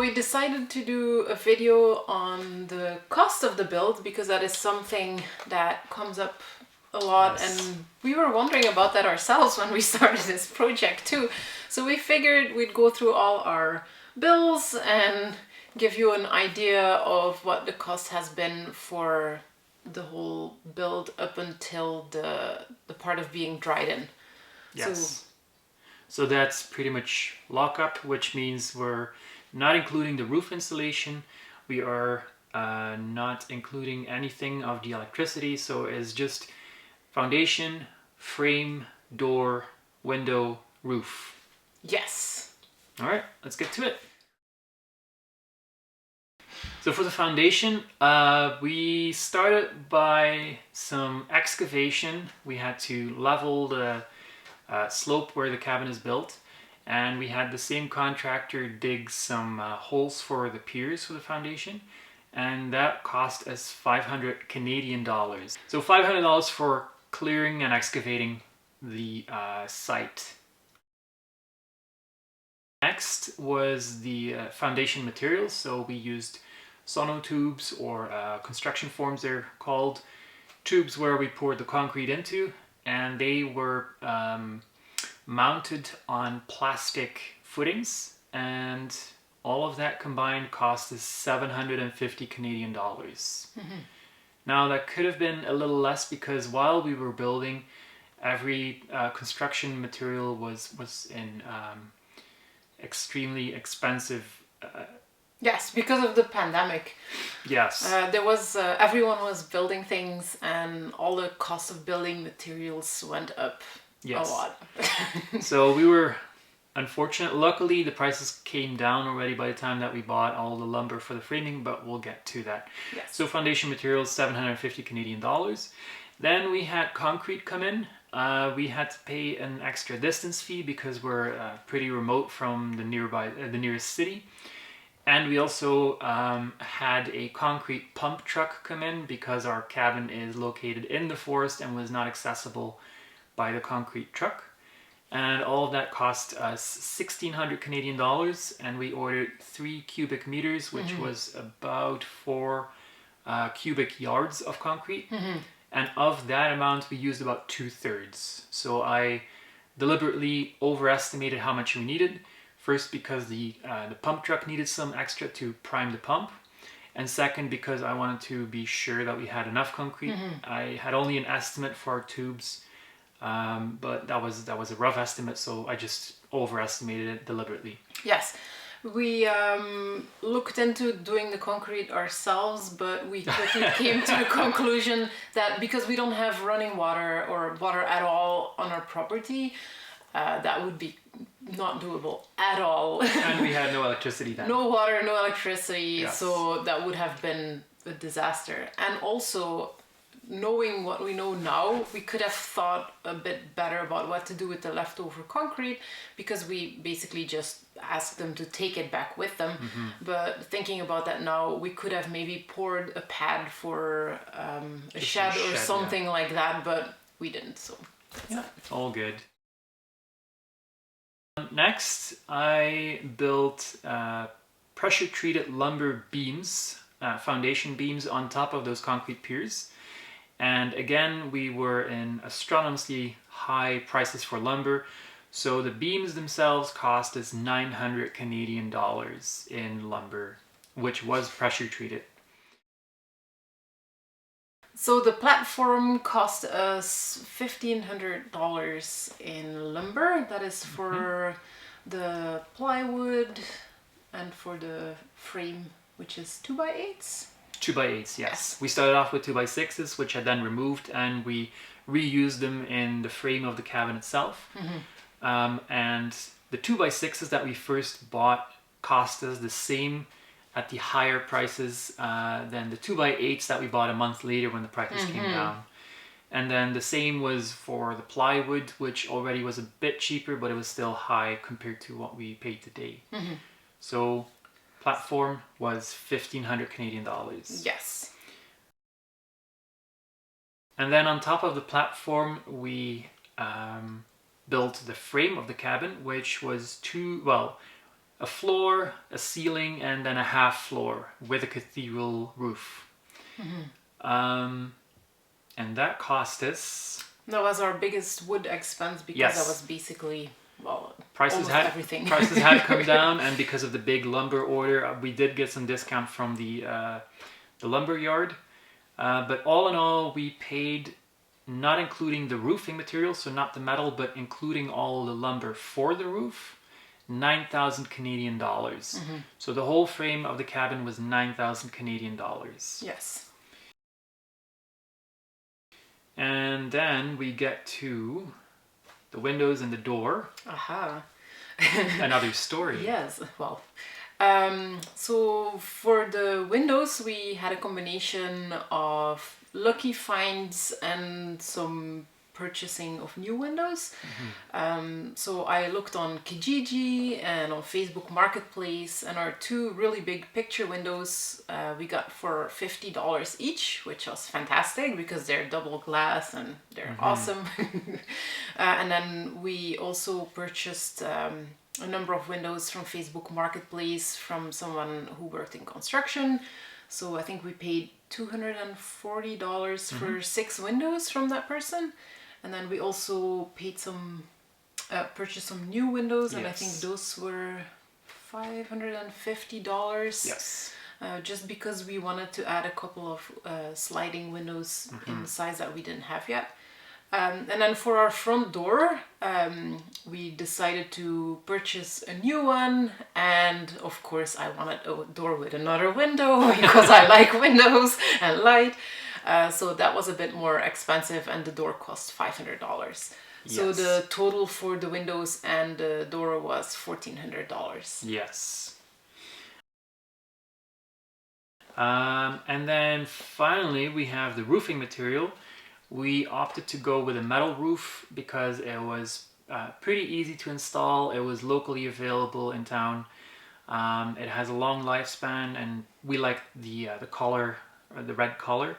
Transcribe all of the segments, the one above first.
we decided to do a video on the cost of the build because that is something that comes up a lot. Yes. And we were wondering about that ourselves when we started this project too. So we figured we'd go through all our bills and give you an idea of what the cost has been for the whole build up until the part of being dried in. Yes. So that's pretty much lockup, which means we're not including the roof insulation. We are not including anything of the electricity. So it's just foundation, frame, door, window, roof. Yes. All right, let's get to it. So for the foundation, we started by some excavation. We had to level the slope where the cabin is built, and we had the same contractor dig some holes for the piers for the foundation, and that cost us 500 Canadian dollars. So $500 for clearing and excavating the site. Next was the foundation materials. So we used sonotubes, or construction forms they're called, tubes where we poured the concrete into, and they were mounted on plastic footings, and all of that combined cost us 750 Canadian dollars. Now that could have been a little less because while we were building, every construction material was in extremely expensive. Yes, because of the pandemic. Yes. There was everyone was building things, and all the cost of building materials went up a lot. So we were unfortunate. Luckily, the prices came down already by the time that we bought all the lumber for the framing, but we'll get to that. Yes. So foundation materials, 750 Canadian dollars. Then we had concrete come in. We had to pay an extra distance fee because we're pretty remote from the nearest city. And we also had a concrete pump truck come in because our cabin is located in the forest and was not accessible by the concrete truck. And all of that cost us 1,600 Canadian dollars, and we ordered 3 cubic meters, which was about 4 cubic yards of concrete. And of that amount, we used about 2/3. So I deliberately overestimated how much we needed. First, because the pump truck needed some extra to prime the pump. And second, because I wanted to be sure that we had enough concrete. I had only an estimate for our tubes, but that was a rough estimate, so I just overestimated it deliberately. Yes. We looked into doing the concrete ourselves, but we quickly came to the conclusion that because we don't have running water or water at all on our property, that would be not doable at all. And we had no electricity then. No water, no electricity, Yes. so that would have been a disaster. And also, knowing what we know now, we could have thought a bit better about what to do with the leftover concrete, because we basically just asked them to take it back with them. But thinking about that now, we could have maybe poured a pad for a shed or something like that, but we didn't, so yeah, it's all good. Next, I built pressure-treated lumber beams, foundation beams on top of those concrete piers. And again, we were in astronomically high prices for lumber. So the beams themselves cost us 900 Canadian dollars in lumber, which was pressure-treated. So the platform cost us $1,500 in lumber. That is for the plywood and for the frame, which is 2x8s. 2x8s, yes. We started off with 2x6s, which I then removed, and we reused them in the frame of the cabin itself. And the 2x6s that we first bought cost us the same at the higher prices than the 2x8s that we bought a month later when the prices came down. And then the same was for the plywood, which already was a bit cheaper, but it was still high compared to what we paid today. So platform was 1,500 Canadian dollars. Yes. And then on top of the platform, we built the frame of the cabin, which was a floor, a ceiling, and then a half floor with a cathedral roof. And that cost us... That was our biggest wood expense because Yes. that was basically, well, Prices almost had everything. prices had come down, and because of the big lumber order, we did get some discount from the lumber yard. But all in all, we paid, not including the roofing material, so not the metal, but including all the lumber for the roof, 9,000 Canadian dollars. So the whole frame of the cabin was 9,000 Canadian dollars. Yes. And then we get to the windows and the door. Aha. Another story. Yes, well. So for the windows, we had a combination of lucky finds and some purchasing of new windows. So I looked on Kijiji and on Facebook Marketplace, and our two really big picture windows we got for $50 each, which was fantastic because they're double glass and they're awesome. And then we also purchased a number of windows from Facebook Marketplace from someone who worked in construction. So I think we paid $240 for 6 windows from that person. And then we also paid purchased some new windows, and I think those were $550. Yes. Just because we wanted to add a couple of sliding windows in the size that we didn't have yet. And then for our front door, we decided to purchase a new one. And of course, I wanted a door with another window because I like windows and light. So that was a bit more expensive, and the door cost $500. So the total for the windows and the door was $1,400. Yes. And then finally, we have the roofing material. We opted to go with a metal roof because it was pretty easy to install. It was locally available in town. It has a long lifespan, and we like the color, the red color.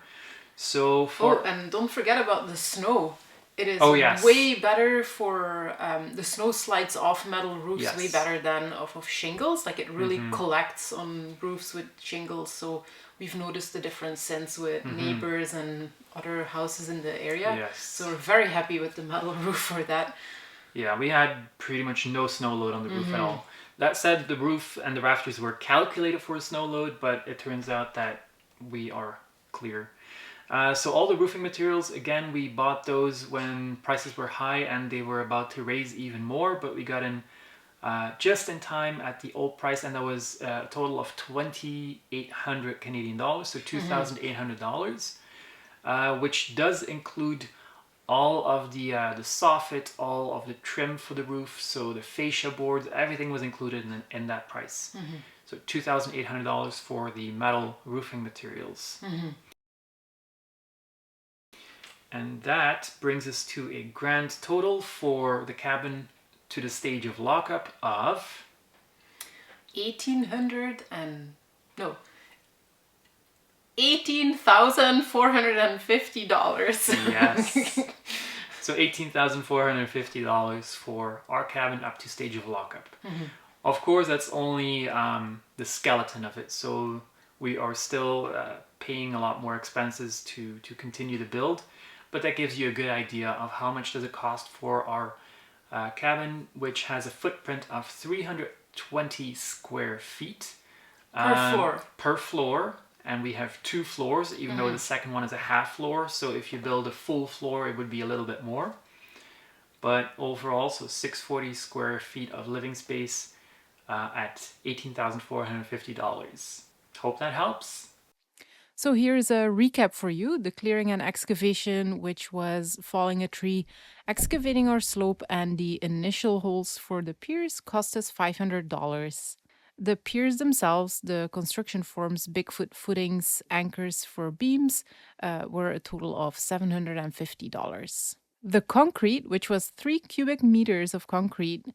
So for and don't forget about the snow. It is way better for the snow slides off metal roofs way better than off of shingles. Like it really collects on roofs with shingles. So we've noticed the difference since with neighbors and other houses in the area. Yes. So we're very happy with the metal roof for that. Yeah, we had pretty much no snow load on the roof at all. That said, the roof and the rafters were calculated for a snow load, but it turns out that we are clear. So all the roofing materials, again, we bought those when prices were high and they were about to raise even more, but we got in just in time at the old price, and that was a total of 2,800 Canadian dollars, so $2,800, which does include all of the soffit, all of the trim for the roof, so the fascia boards, everything was included in that price. So $2,800 for the metal roofing materials. And that brings us to a grand total for the cabin to the stage of lockup of $18,450. Yes. So $18,450 for our cabin up to stage of lockup. Of course, that's only the skeleton of it. So we are still paying a lot more expenses to continue the build. But that gives you a good idea of how much does it cost for our cabin, which has a footprint of 320 square feet. Per floor. And we have 2 floors, even though the second one is a half floor. So if you build a full floor, it would be a little bit more. But overall, so 640 square feet of living space at $18,450. Hope that helps. So here's a recap for you. The clearing and excavation, which was falling a tree, excavating our slope, and the initial holes for the piers cost us $500. The piers themselves, the construction forms, Bigfoot footings, anchors for beams, were a total of $750. The concrete, which was 3 cubic meters of concrete,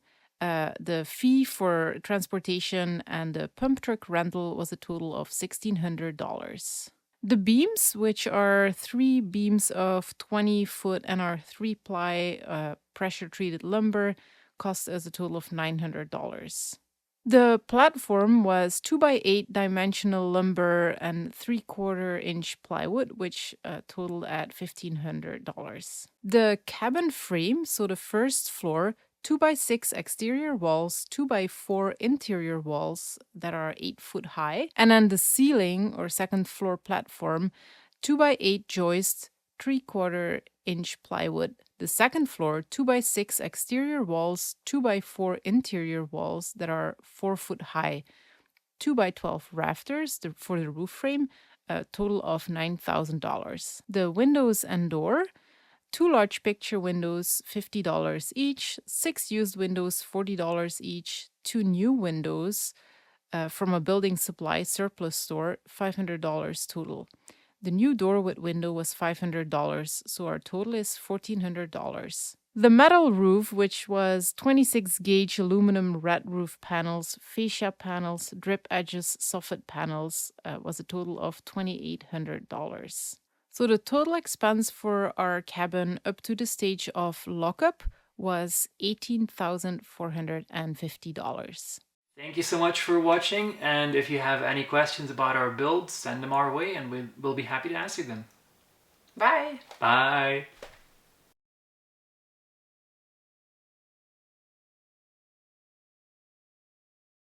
the fee for transportation and the pump truck rental was a total of $1,600. The beams, which are 3 beams of 20 foot and are 3-ply pressure treated lumber, cost us a total of $900. The platform was 2 by 8 dimensional lumber and 3/4 inch plywood, which totaled at $1,500. The cabin frame, so the first floor, 2 by 6 exterior walls, 2 by 4 interior walls that are 8 foot high, and then the ceiling or second floor platform, 2 by 8 joist, 3/4 inch plywood. The second floor, 2 by 6 exterior walls, 2 by 4 interior walls that are 4 foot high, 2 by 12 rafters for the roof frame, a total of $9,000. The windows and door, 2 large picture windows, $50 each, 6 used windows, $40 each, 2 new windows from a building supply surplus store, $500 total. The new door with window was $500, so our total is $1,400. The metal roof, which was 26 gauge aluminum red roof panels, fascia panels, drip edges, soffit panels, was a total of $2,800. So the total expense for our cabin up to the stage of lockup was $18,450. Thank you so much for watching, and if you have any questions about our build, send them our way and we'll be happy to answer them. Bye! Bye!